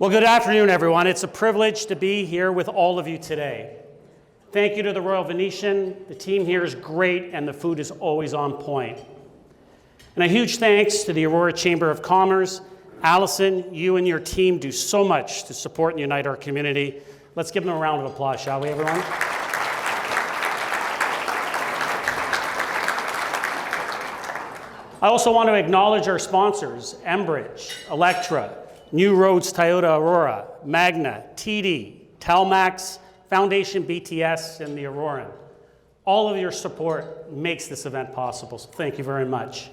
Well, good afternoon, everyone. It's a privilege to be here with all of you today. Thank you to the Royal Venetian. The team here is great, and the food is always on point. And a huge thanks to the Aurora Chamber of Commerce. Allison, you and your team do so much to support and unite our community. Let's give them a round of applause, shall we, everyone? I also want to acknowledge our sponsors, Enbridge, Electra, New Roads Toyota Aurora, Magna, TD, Telmax, Foundation BTS, and the Auroran. All of your support makes this event possible, so thank you very much.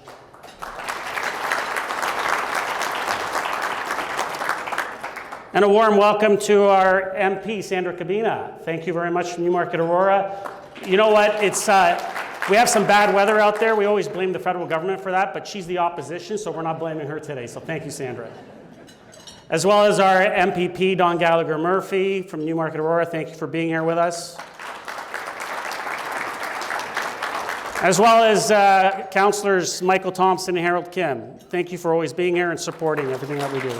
And a warm welcome to our MP, Sandra Cabina. Thank you very much from Newmarket Aurora. You know what, we have some bad weather out there. We always blame the federal government for that, but she's the opposition, so we're not blaming her today, so thank you, Sandra. As well as our MPP, Don Gallagher Murphy from Newmarket Aurora, thank you for being here with us. As well as Councillors Michael Thompson and Harold Kim, thank you for always being here and supporting everything that we do.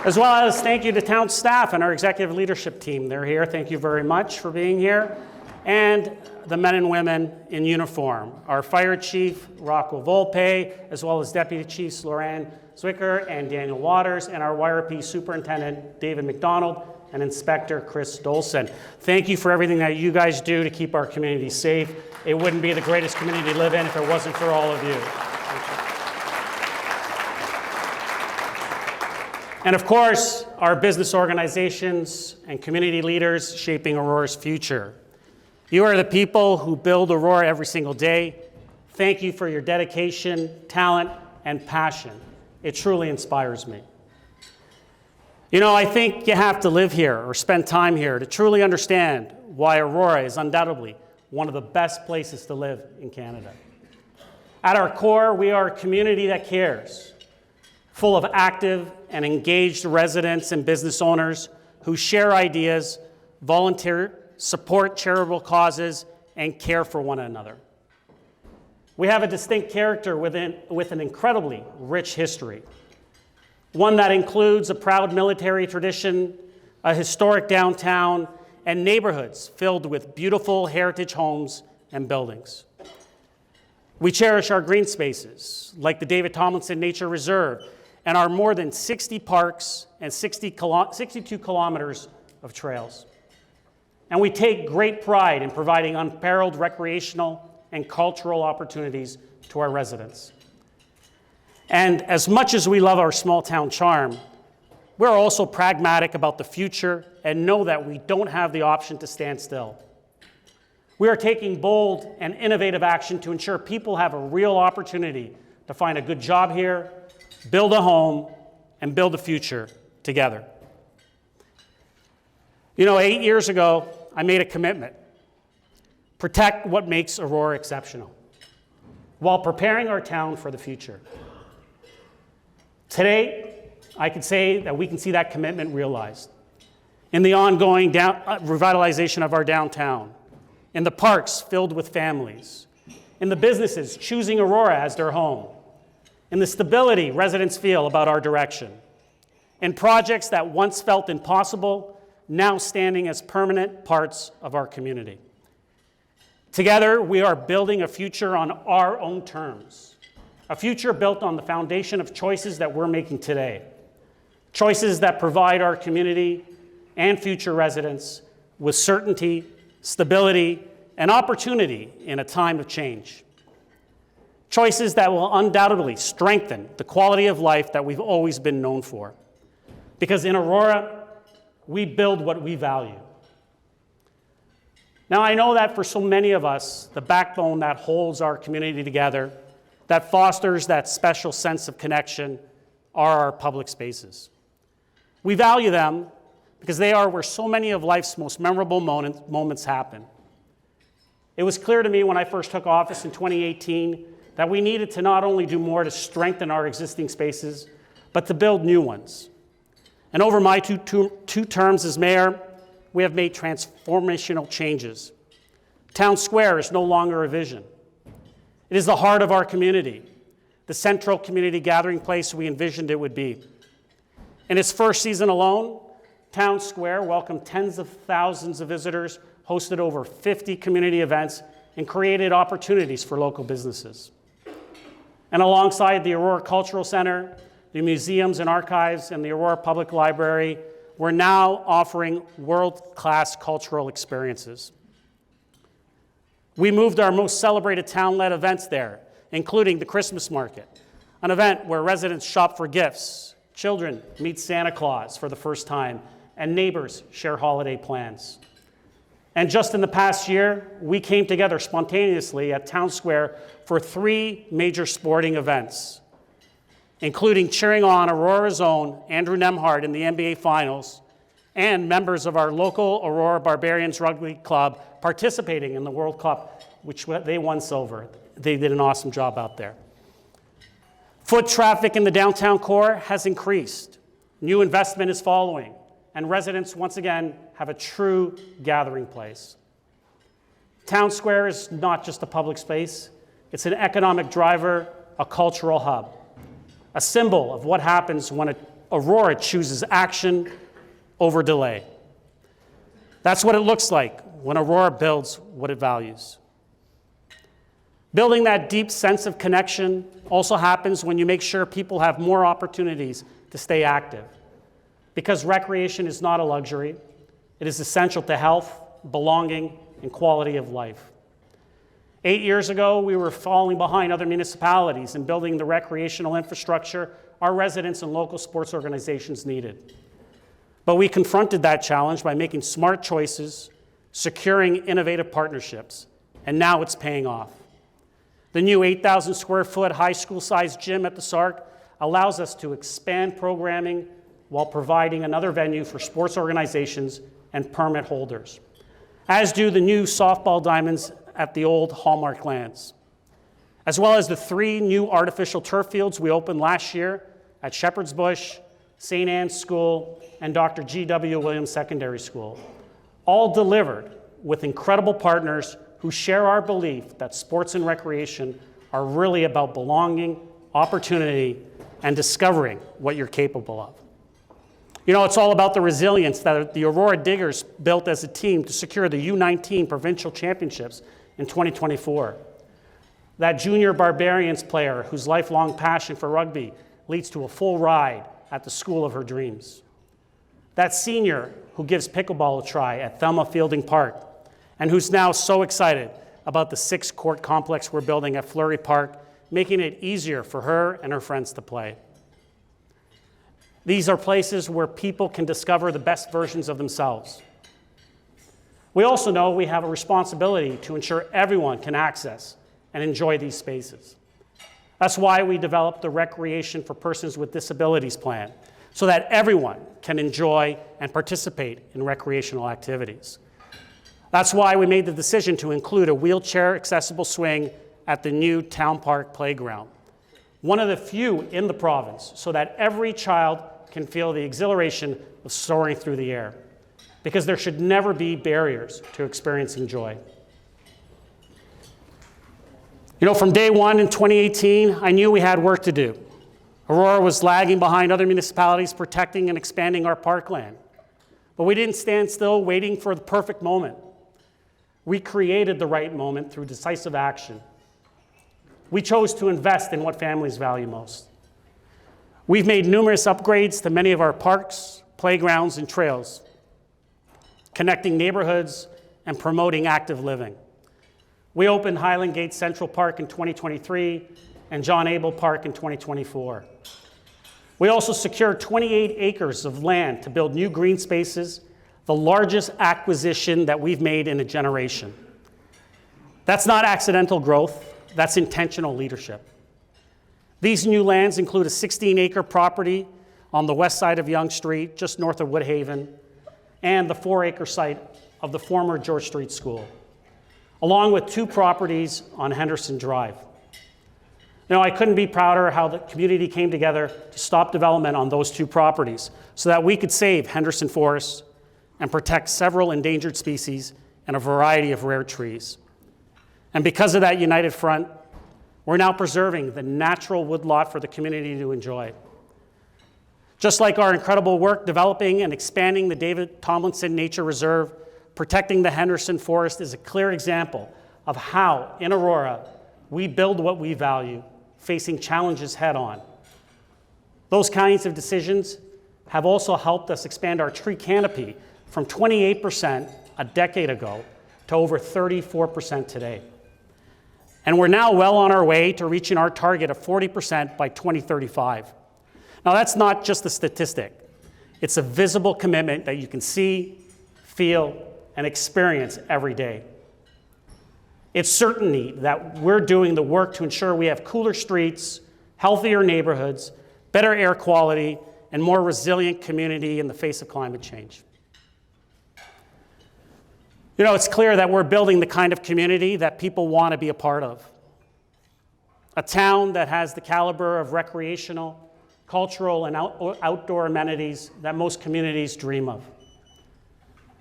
As well as thank you to town staff and our executive leadership team. They're here, thank you very much for being here. And the men and women in uniform, our Fire Chief, Rocco Volpe, as well as Deputy Chiefs Lorraine Zwicker and Daniel Waters, and our YRP Superintendent, David McDonald, and Inspector Chris Dolson. Thank you for everything that you guys do to keep our community safe. It wouldn't be the greatest community to live in if it wasn't for all of you. And of course, our business organizations and community leaders shaping Aurora's future. You are the people who build Aurora every single day. Thank you for your dedication, talent, and passion. It truly inspires me. You know, I think you have to live here or spend time here to truly understand why Aurora is undoubtedly one of the best places to live in Canada. At our core, we are a community that cares, full of active and engaged residents and business owners who share ideas, volunteer, support charitable causes, and care for one another. We have a distinct character with an incredibly rich history, one that includes a proud military tradition, a historic downtown, and neighborhoods filled with beautiful heritage homes and buildings. We cherish our green spaces, like the David Tomlinson Nature Reserve, and our more than 60 parks and 62 kilometers of trails. And we take great pride in providing unparalleled recreational and cultural opportunities to our residents. And as much as we love our small town charm, we're also pragmatic about the future and know that we don't have the option to stand still. We are taking bold and innovative action to ensure people have a real opportunity to find a good job here, build a home, and build a future together. You know, 8 years ago, I made a commitment. Protect what makes Aurora exceptional while preparing our town for the future. Today, I can say that we can see that commitment realized in the ongoing revitalization of our downtown, in the parks filled with families, in the businesses choosing Aurora as their home, in the stability residents feel about our direction, in projects that once felt impossible, now standing as permanent parts of our community. Together, we are building a future on our own terms, a future built on the foundation of choices that we're making today, choices that provide our community and future residents with certainty, stability, and opportunity in a time of change. Choices that will undoubtedly strengthen the quality of life that we've always been known for. Because in Aurora, we build what we value. Now, I know that for so many of us, the backbone that holds our community together, that fosters that special sense of connection, are our public spaces. We value them because they are where so many of life's most memorable moments happen. It was clear to me when I first took office in 2018 that we needed to not only do more to strengthen our existing spaces, but to build new ones. And over my two terms as mayor, we have made transformational changes. Town Square is no longer a vision. It is the heart of our community, the central community gathering place we envisioned it would be. In its first season alone, Town Square welcomed tens of thousands of visitors, hosted over 50 community events, and created opportunities for local businesses. And alongside the Aurora Cultural Center, the museums and archives, and the Aurora Public Library, we're now offering world-class cultural experiences. We moved our most celebrated town-led events there, including the Christmas Market, an event where residents shop for gifts, children meet Santa Claus for the first time, and neighbors share holiday plans. And just in the past year, we came together spontaneously at Town Square for 3 major sporting events, including cheering on Aurora's own Andrew Nembhard in the NBA Finals, and members of our local Aurora Barbarians Rugby Club participating in the World Cup, which they won silver. They did an awesome job out there. Foot traffic in the downtown core has increased. New investment is following, and residents once again have a true gathering place. Town Square is not just a public space, it's an economic driver, a cultural hub, a symbol of what happens when Aurora chooses action over delay. That's what it looks like when Aurora builds what it values. Building that deep sense of connection also happens when you make sure people have more opportunities to stay active. Because recreation is not a luxury, it is essential to health, belonging, and quality of life. 8 years ago, we were falling behind other municipalities in building the recreational infrastructure our residents and local sports organizations needed. But we confronted that challenge by making smart choices, securing innovative partnerships, and now it's paying off. The new 8,000 square foot high school-sized gym at the SARC allows us to expand programming while providing another venue for sports organizations and permit holders, as do the new softball diamonds at the old Hallmark lands, as well as the 3 new artificial turf fields we opened last year at Shepherd's Bush, St. Anne's School, and Dr. G.W. Williams Secondary School, all delivered with incredible partners who share our belief that sports and recreation are really about belonging, opportunity, and discovering what you're capable of. You know, it's all about the resilience that the Aurora Diggers built as a team to secure the U19 provincial championships in 2024. That junior Barbarians player whose lifelong passion for rugby leads to a full ride at the school of her dreams. That senior who gives pickleball a try at Thelma Fielding Park and who's now so excited about the 6-court complex we're building at Fleury Park, making it easier for her and her friends to play. These are places where people can discover the best versions of themselves. We also know we have a responsibility to ensure everyone can access and enjoy these spaces. That's why we developed the Recreation for Persons with Disabilities Plan, so that everyone can enjoy and participate in recreational activities. That's why we made the decision to include a wheelchair-accessible swing at the new Town Park Playground, one of the few in the province, so that every child can feel the exhilaration of soaring through the air, because there should never be barriers to experiencing joy. You know, from day one in 2018, I knew we had work to do. Aurora was lagging behind other municipalities protecting and expanding our parkland. But we didn't stand still waiting for the perfect moment. We created the right moment through decisive action. We chose to invest in what families value most. We've made numerous upgrades to many of our parks, playgrounds, and trails, connecting neighborhoods and promoting active living. We opened Highland Gate Central Park in 2023 and John Abel Park in 2024. We also secured 28 acres of land to build new green spaces, the largest acquisition that we've made in a generation. That's not accidental growth, that's intentional leadership. These new lands include a 16-acre property on the west side of Yonge Street, just north of Woodhaven, and the 4-acre site of the former George Street School, along with 2 properties on Henderson Drive. Now, I couldn't be prouder how the community came together to stop development on those 2 properties so that we could save Henderson Forest and protect several endangered species and a variety of rare trees. And because of that united front, we're now preserving the natural woodlot for the community to enjoy. Just like our incredible work developing and expanding the David Tomlinson Nature Reserve, protecting the Henderson Forest is a clear example of how, in Aurora, we build what we value, facing challenges head on. Those kinds of decisions have also helped us expand our tree canopy from 28% a decade ago to over 34% today. And we're now well on our way to reaching our target of 40% by 2035. Now, that's not just a statistic. It's a visible commitment that you can see, feel, and experience every day. It's certainty that we're doing the work to ensure we have cooler streets, healthier neighborhoods, better air quality, and more resilient community in the face of climate change. You know, it's clear that we're building the kind of community that people want to be a part of. A town that has the caliber of recreational, cultural, and outdoor amenities that most communities dream of.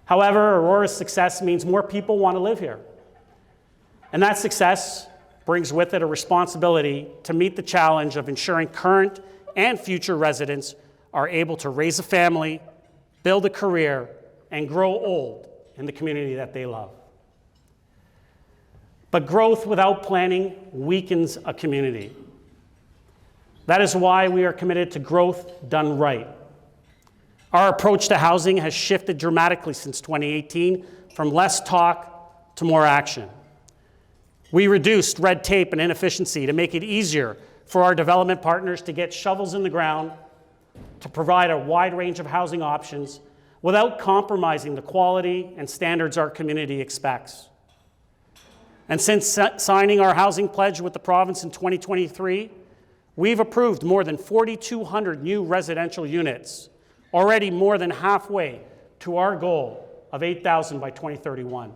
However, Aurora's success means more people want to live here. And that success brings with it a responsibility to meet the challenge of ensuring current and future residents are able to raise a family, build a career, and grow old in the community that they love. But growth without planning weakens a community. That is why we are committed to growth done right. Our approach to housing has shifted dramatically since 2018, from less talk to more action. We reduced red tape and inefficiency to make it easier for our development partners to get shovels in the ground, to provide a wide range of housing options without compromising the quality and standards our community expects. And since signing our housing pledge with the province in 2023, we've approved more than 4,200 new residential units, already more than halfway to our goal of 8,000 by 2031.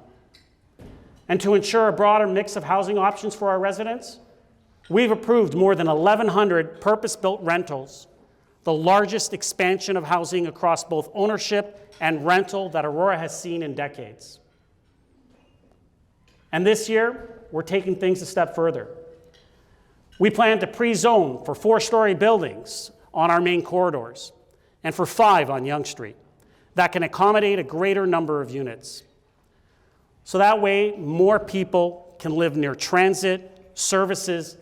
And to ensure a broader mix of housing options for our residents, we've approved more than 1,100 purpose-built rentals, the largest expansion of housing across both ownership and rental that Aurora has seen in decades. And this year, we're taking things a step further. We plan to pre-zone for 4-story buildings on our main corridors and for 5 on Yonge Street that can accommodate a greater number of units. So that way, more people can live near transit, services,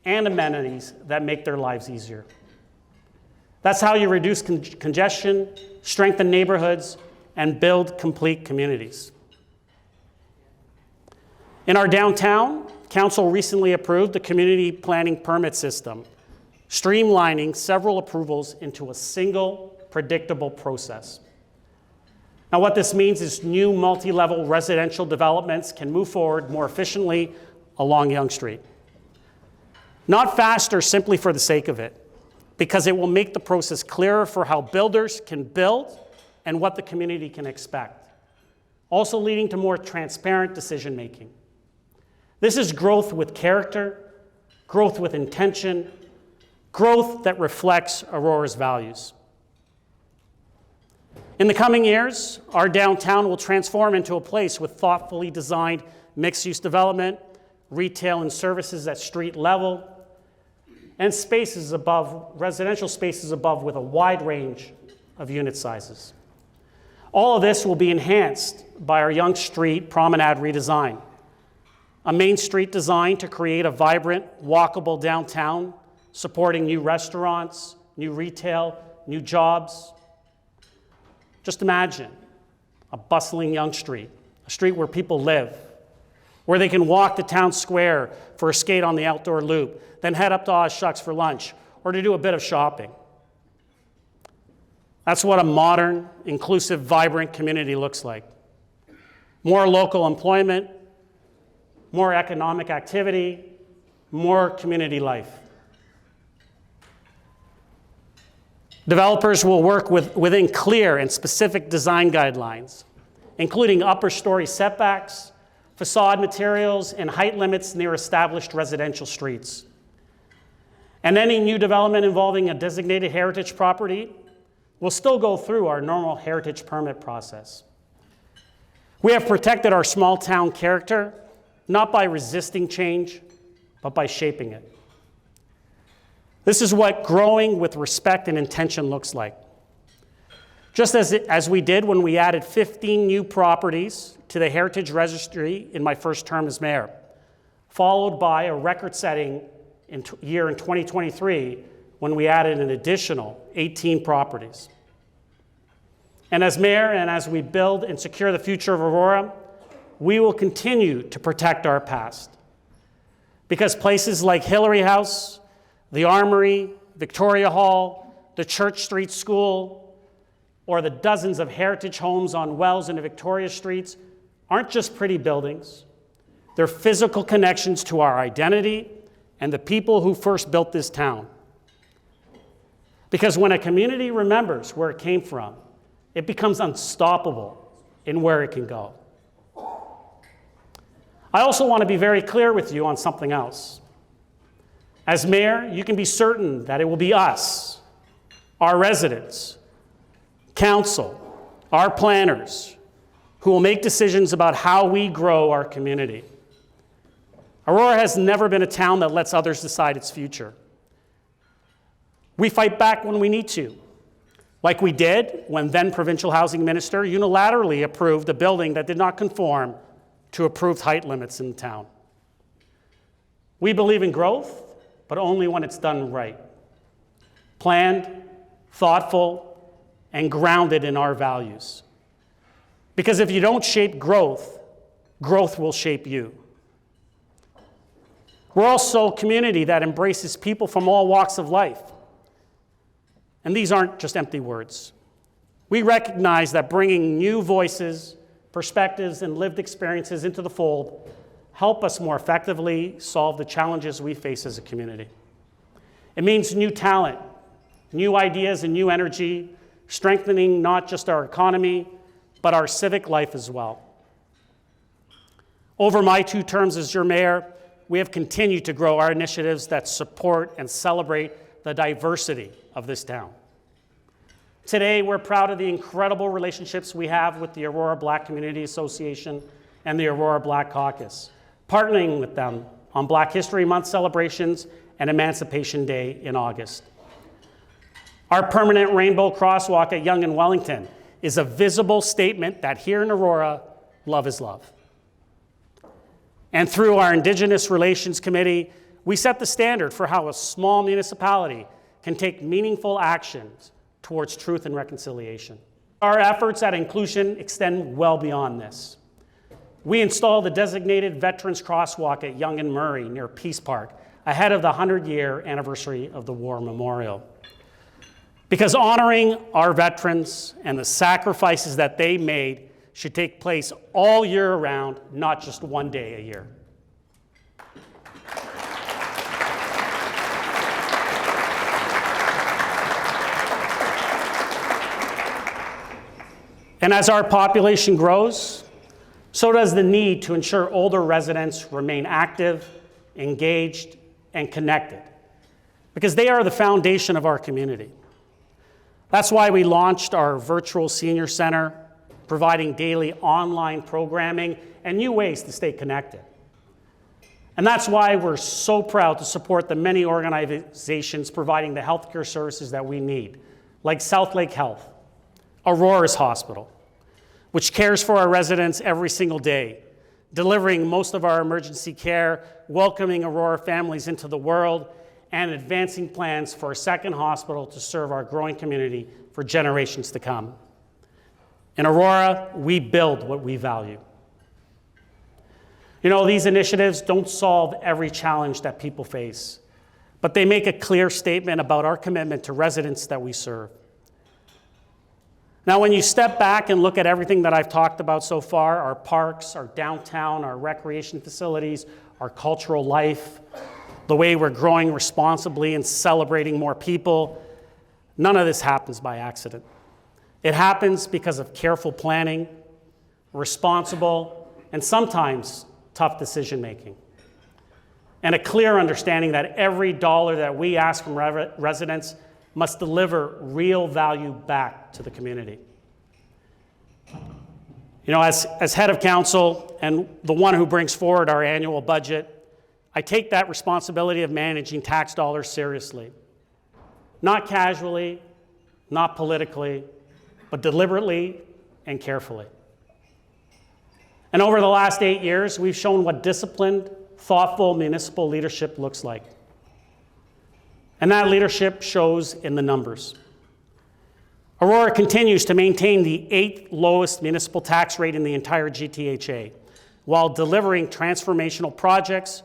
and amenities that make their lives easier. That's how you reduce congestion, strengthen neighborhoods, and build complete communities. In our downtown, Council recently approved the community planning permit system, streamlining several approvals into a single, predictable process. Now, what this means is new multi-level residential developments can move forward more efficiently along Yonge Street. Not faster simply for the sake of it, because it will make the process clearer for how builders can build and what the community can expect, also leading to more transparent decision-making. This is growth with character, growth with intention, growth that reflects Aurora's values. In the coming years, our downtown will transform into a place with thoughtfully designed mixed-use development, retail and services at street level, and spaces above, residential spaces above with a wide range of unit sizes. All of this will be enhanced by our Yonge Street Promenade redesign, a main street design to create a vibrant, walkable downtown, supporting new restaurants, new retail, new jobs. Just imagine a bustling Yonge Street, a street where people live, where they can walk to Town Square for a skate on the outdoor loop, then head up to Oz Shucks for lunch, or to do a bit of shopping. That's what a modern, inclusive, vibrant community looks like. More local employment, more economic activity, more community life. Developers will work within clear and specific design guidelines, including upper story setbacks, facade materials, and height limits near established residential streets. And any new development involving a designated heritage property will still go through our normal heritage permit process. We have protected our small town character, not by resisting change, but by shaping it. This is what growing with respect and intention looks like. Just as we did when we added 15 new properties to the Heritage Registry in my first term as mayor, followed by a record-setting year in 2023 when we added an additional 18 properties. And as mayor, and as we build and secure the future of Aurora, we will continue to protect our past. Because places like Hillary House, the Armory, Victoria Hall, the Church Street School, or the dozens of heritage homes on Wells and Victoria Streets aren't just pretty buildings. They're physical connections to our identity and the people who first built this town. Because when a community remembers where it came from, it becomes unstoppable in where it can go. I also want to be very clear with you on something else. As mayor, you can be certain that it will be us, our residents, council, our planners, who will make decisions about how we grow our community. Aurora has never been a town that lets others decide its future. We fight back when we need to, like we did when then Provincial Housing Minister unilaterally approved a building that did not conform to approved height limits in the town. We believe in growth, but only when it's done right. Planned, thoughtful, and grounded in our values. Because if you don't shape growth, growth will shape you. We're also a community that embraces people from all walks of life. And these aren't just empty words. We recognize that bringing new voices, perspectives, and lived experiences into the fold help us more effectively solve the challenges we face as a community. It means new talent, new ideas, and new energy, strengthening not just our economy, but our civic life as well. Over my 2 terms as your mayor, we have continued to grow our initiatives that support and celebrate the diversity of this town. Today, we're proud of the incredible relationships we have with the Aurora Black Community Association and the Aurora Black Caucus, partnering with them on Black History Month celebrations and Emancipation Day in August. Our permanent rainbow crosswalk at Yonge and Wellington is a visible statement that here in Aurora, love is love. And through our Indigenous Relations Committee, we set the standard for how a small municipality can take meaningful actions towards truth and reconciliation. Our efforts at inclusion extend well beyond this. We installed the designated Veterans Crosswalk at Yonge and Murray near Peace Park ahead of the 100-year anniversary of the War Memorial. Because honoring our veterans and the sacrifices that they made should take place all year round, not just one day a year. And as our population grows, so does the need to ensure older residents remain active, engaged, and connected, because they are the foundation of our community. That's why we launched our virtual senior center, providing daily online programming and new ways to stay connected. And that's why we're so proud to support the many organizations providing the healthcare services that we need, like Southlake Health, Aurora's Hospital, which cares for our residents every single day, delivering most of our emergency care, welcoming Aurora families into the world, and advancing plans for a second hospital to serve our growing community for generations to come. In Aurora, we build what we value. You know, these initiatives don't solve every challenge that people face, but they make a clear statement about our commitment to residents that we serve. Now, when you step back and look at everything that I've talked about so far, our parks, our downtown, our recreation facilities, our cultural life, the way we're growing responsibly and celebrating more people, none of this happens by accident. It happens because of careful planning, responsible, and sometimes tough decision-making, and a clear understanding that every dollar that we ask from residents must deliver real value back to the community. You know, as head of council and the one who brings forward our annual budget, I take that responsibility of managing tax dollars seriously. not casually, not politically, but deliberately and carefully. And over the last 8 years, we've shown what disciplined, thoughtful municipal leadership looks like. And that leadership shows in the numbers. Aurora continues to maintain the 8th lowest municipal tax rate in the entire GTHA, while delivering transformational projects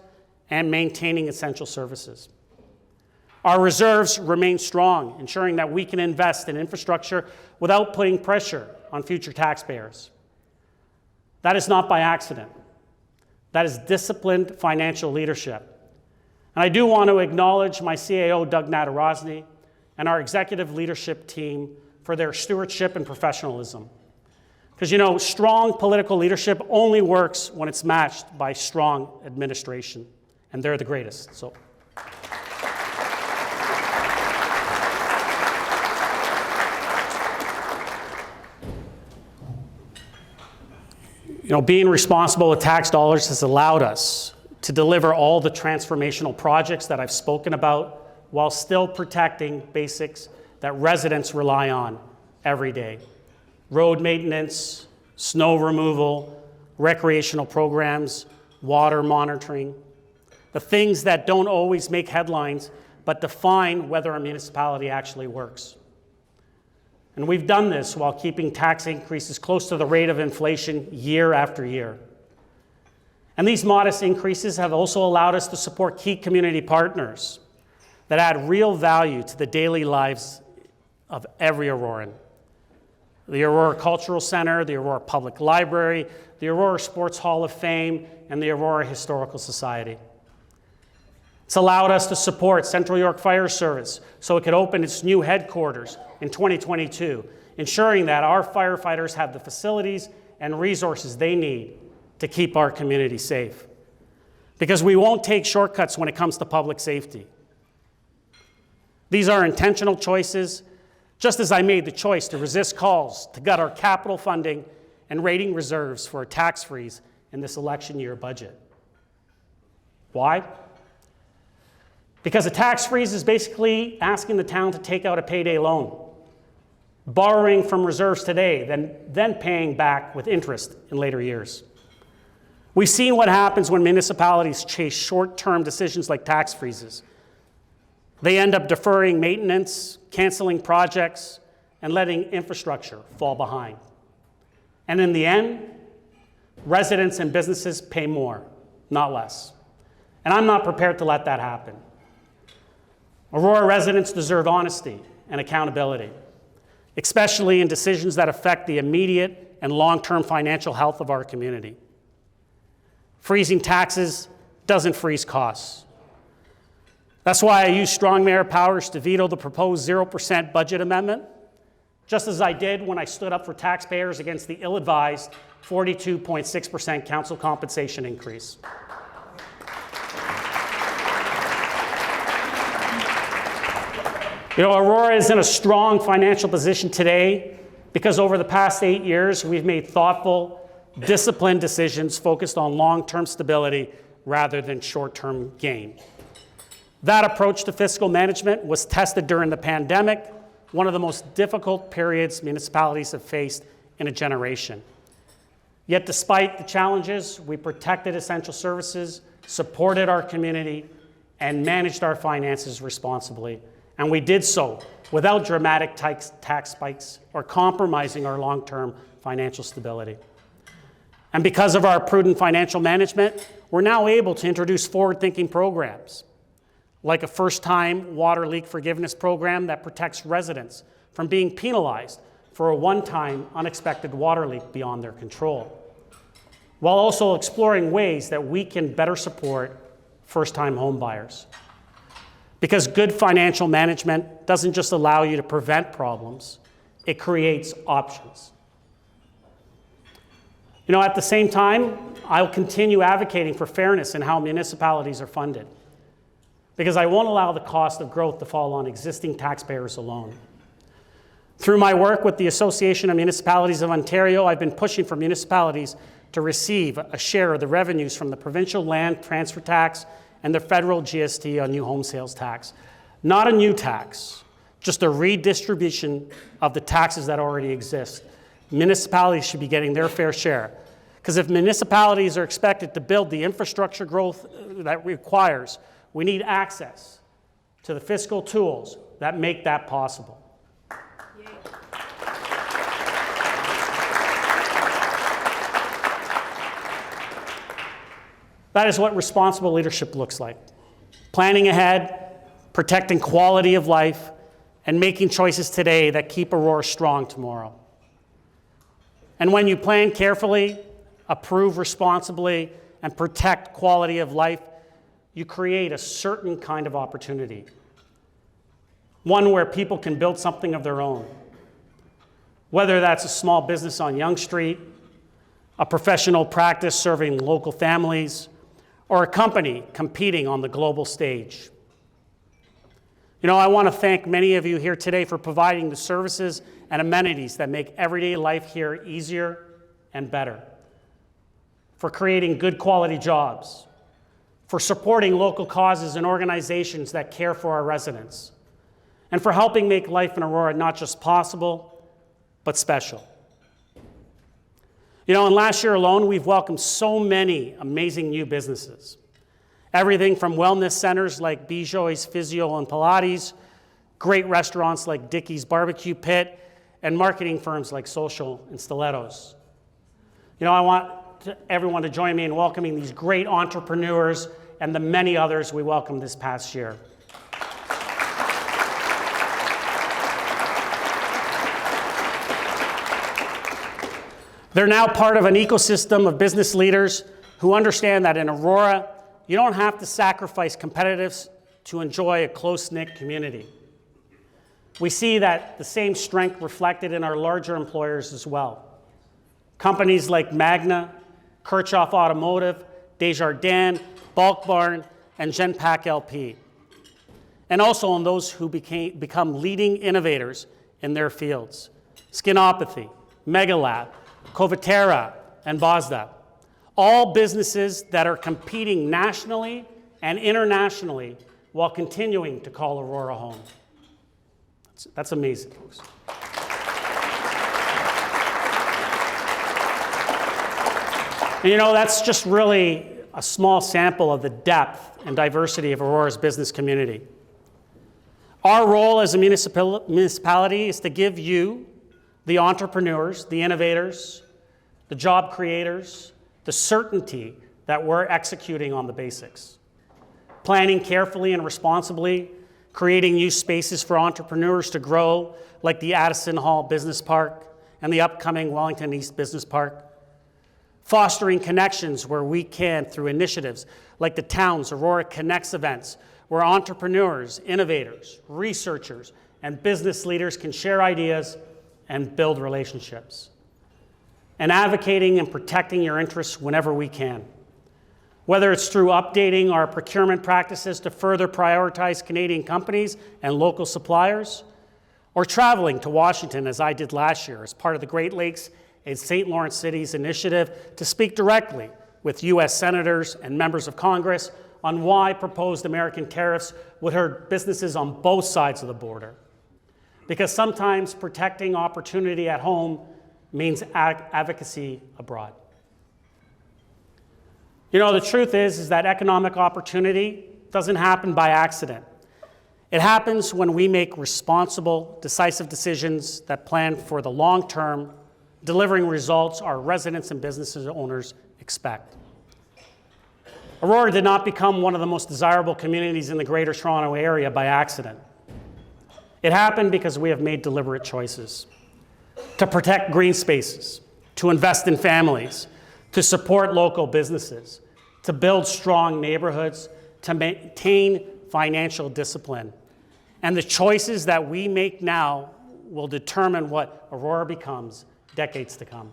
and maintaining essential services. Our reserves remain strong, ensuring that we can invest in infrastructure without putting pressure on future taxpayers. That is not by accident. That is disciplined financial leadership. And I do want to acknowledge my CAO, Doug Nadarozny, and our executive leadership team for their stewardship and professionalism. Because, you know, strong political leadership only works when it's matched by strong administration, and they're the greatest. So. You know, being responsible with tax dollars has allowed us to deliver all the transformational projects that I've spoken about while still protecting basics that residents rely on every day. Road maintenance, snow removal, recreational programs, water monitoring, the things that don't always make headlines but define whether a municipality actually works. And we've done this while keeping tax increases close to the rate of inflation year after year. And these modest increases have also allowed us to support key community partners that add real value to the daily lives of every Auroran. The Aurora Cultural Center, the Aurora Public Library, the Aurora Sports Hall of Fame, and the Aurora Historical Society. It's allowed us to support Central York Fire Service so it could open its new headquarters in 2022, ensuring that our firefighters have the facilities and resources they need to keep our community safe. Because we won't take shortcuts when it comes to public safety. These are intentional choices, just as I made the choice to resist calls to gut our capital funding and rating reserves for a tax freeze in this election year budget. Why? Because a tax freeze is basically asking the town to take out a payday loan, borrowing from reserves today, then paying back with interest in later years. We've seen what happens when municipalities chase short-term decisions like tax freezes. They end up deferring maintenance, canceling projects, and letting infrastructure fall behind. And in the end, residents and businesses pay more, not less. And I'm not prepared to let that happen. Aurora residents deserve honesty and accountability, especially in decisions that affect the immediate and long-term financial health of our community. Freezing taxes doesn't freeze costs. That's why I used strong mayor powers to veto the proposed 0% budget amendment, just as I did when I stood up for taxpayers against the ill-advised 42.6% council compensation increase. You know, Aurora is in a strong financial position today because over the past 8 years, we've made thoughtful, disciplined decisions focused on long-term stability rather than short-term gain. That approach to fiscal management was tested during the pandemic, one of the most difficult periods municipalities have faced in a generation. Yet despite the challenges, we protected essential services, supported our community, and managed our finances responsibly. And we did so without dramatic tax spikes or compromising our long-term financial stability. And because of our prudent financial management, we're now able to introduce forward-thinking programs, like a first-time water leak forgiveness program that protects residents from being penalized for a one-time unexpected water leak beyond their control, while also exploring ways that we can better support first-time home buyers. Because good financial management doesn't just allow you to prevent problems, it creates options. You know, at the same time, I'll continue advocating for fairness in how municipalities are funded, because I won't allow the cost of growth to fall on existing taxpayers alone. Through my work with the Association of Municipalities of Ontario, I've been pushing for municipalities to receive a share of the revenues from the provincial land transfer tax and the federal GST on new home sales tax. Not a new tax, just a redistribution of the taxes that already exist. Municipalities should be getting their fair share. Because if municipalities are expected to build the infrastructure growth that requires, we need access to the fiscal tools that make that possible. That is what responsible leadership looks like. Planning ahead, protecting quality of life, and making choices today that keep Aurora strong tomorrow. And when you plan carefully, approve responsibly, and protect quality of life, you create a certain kind of opportunity. One where people can build something of their own. Whether that's a small business on Yonge Street, a professional practice serving local families, or a company competing on the global stage. You know, I want to thank many of you here today for providing the services and amenities that make everyday life here easier and better, for creating good quality jobs, for supporting local causes and organizations that care for our residents, and for helping make life in Aurora not just possible, but special. You know, in last year alone, we've welcomed so many amazing new businesses. Everything from wellness centers like Bijoy's Physio and Pilates, great restaurants like Dickey's Barbecue Pit, and marketing firms like Social and Stilettos. You know, I want everyone to join me in welcoming these great entrepreneurs and the many others we welcomed this past year. They're now part of an ecosystem of business leaders who understand that in Aurora, you don't have to sacrifice competitiveness to enjoy a close-knit community. We see that the same strength reflected in our larger employers as well. Companies like Magna, Kirchhoff Automotive, Desjardins, Bulk Barn, and Genpack LP. And also on those who become leading innovators in their fields. Skinopathy, Megalab, Covaterra, and Bosda. All businesses that are competing nationally and internationally while continuing to call Aurora home. That's amazing, folks. And you know, that's just really a small sample of the depth and diversity of Aurora's business community. Our role as a municipality is to give you, the entrepreneurs, the innovators, the job creators, the certainty that we're executing on the basics. Planning carefully and responsibly, creating new spaces for entrepreneurs to grow, like the Addison Hall Business Park and the upcoming Wellington East Business Park. Fostering connections where we can through initiatives like the town's Aurora Connects events, where entrepreneurs, innovators, researchers, and business leaders can share ideas and build relationships. And advocating and protecting your interests whenever we can. Whether it's through updating our procurement practices to further prioritize Canadian companies and local suppliers, or traveling to Washington as I did last year as part of the Great Lakes and St. Lawrence City's initiative to speak directly with US senators and members of Congress on why proposed American tariffs would hurt businesses on both sides of the border. Because sometimes protecting opportunity at home means advocacy abroad. You know, the truth is that economic opportunity doesn't happen by accident. It happens when we make responsible, decisive decisions that plan for the long term, delivering results our residents and business owners expect. Aurora did not become one of the most desirable communities in the Greater Toronto Area by accident. It happened because we have made deliberate choices to protect green spaces, to invest in families, to support local businesses, to build strong neighborhoods, to maintain financial discipline. And the choices that we make now will determine what Aurora becomes decades to come.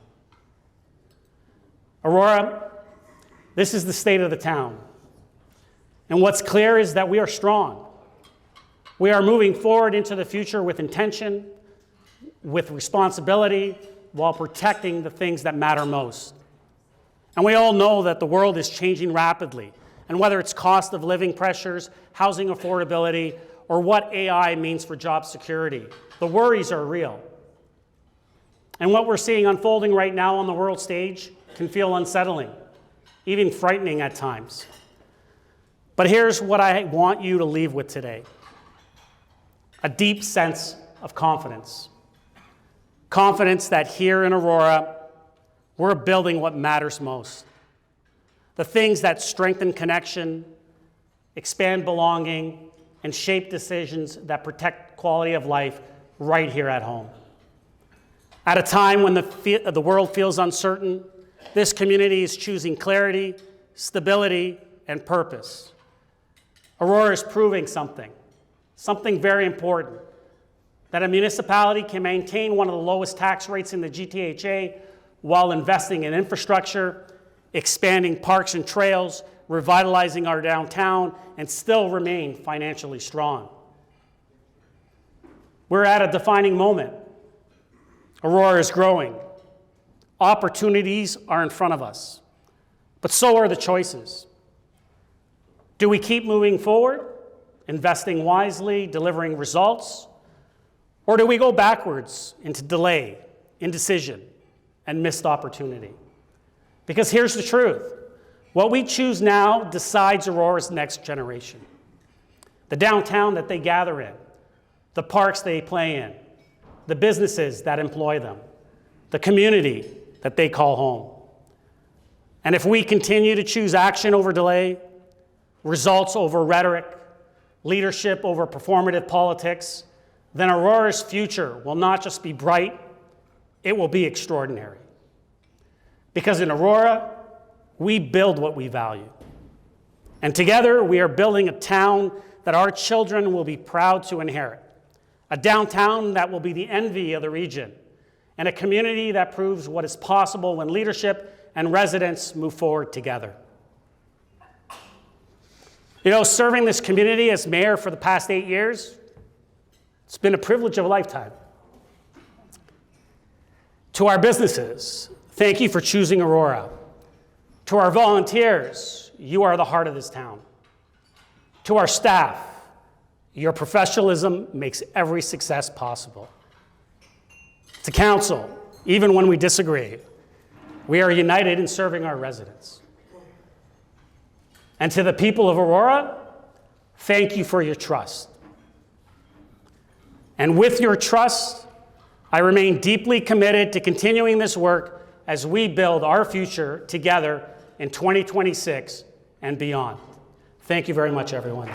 Aurora, this is the state of the town. And what's clear is that we are strong. We are moving forward into the future with intention, with responsibility, while protecting the things that matter most. And we all know that the world is changing rapidly. And whether it's cost of living pressures, housing affordability, or what AI means for job security. The worries are real. And what we're seeing unfolding right now on the world stage can feel unsettling, even frightening at times. But here's what I want you to leave with today: a deep sense of confidence. Confidence that here in Aurora, we're building what matters most. The things that strengthen connection, expand belonging, and shape decisions that protect quality of life right here at home. At a time when the world feels uncertain, this community is choosing clarity, stability, and purpose. Aurora is proving something very important: that a municipality can maintain one of the lowest tax rates in the GTHA while investing in infrastructure, expanding parks and trails, revitalizing our downtown, and still remain financially strong. We're at a defining moment. Aurora is growing. Opportunities are in front of us, but so are the choices. Do we keep moving forward, investing wisely, delivering results? Or do we go backwards into delay, indecision, and missed opportunity? Because here's the truth: what we choose now decides Aurora's next generation. The downtown that they gather in, the parks they play in, the businesses that employ them, the community that they call home. And if we continue to choose action over delay, results over rhetoric, leadership over performative politics, then Aurora's future will not just be bright, it will be extraordinary. Because in Aurora, we build what we value. And together, we are building a town that our children will be proud to inherit. A downtown that will be the envy of the region, and a community that proves what is possible when leadership and residents move forward together. You know, serving this community as mayor for the past 8 years, it's been a privilege of a lifetime. To our businesses, thank you for choosing Aurora. To our volunteers, you are the heart of this town. To our staff, your professionalism makes every success possible. To council, even when we disagree, we are united in serving our residents. And to the people of Aurora, thank you for your trust. And with your trust, I remain deeply committed to continuing this work as we build our future together in 2026 and beyond. Thank you very much, everyone.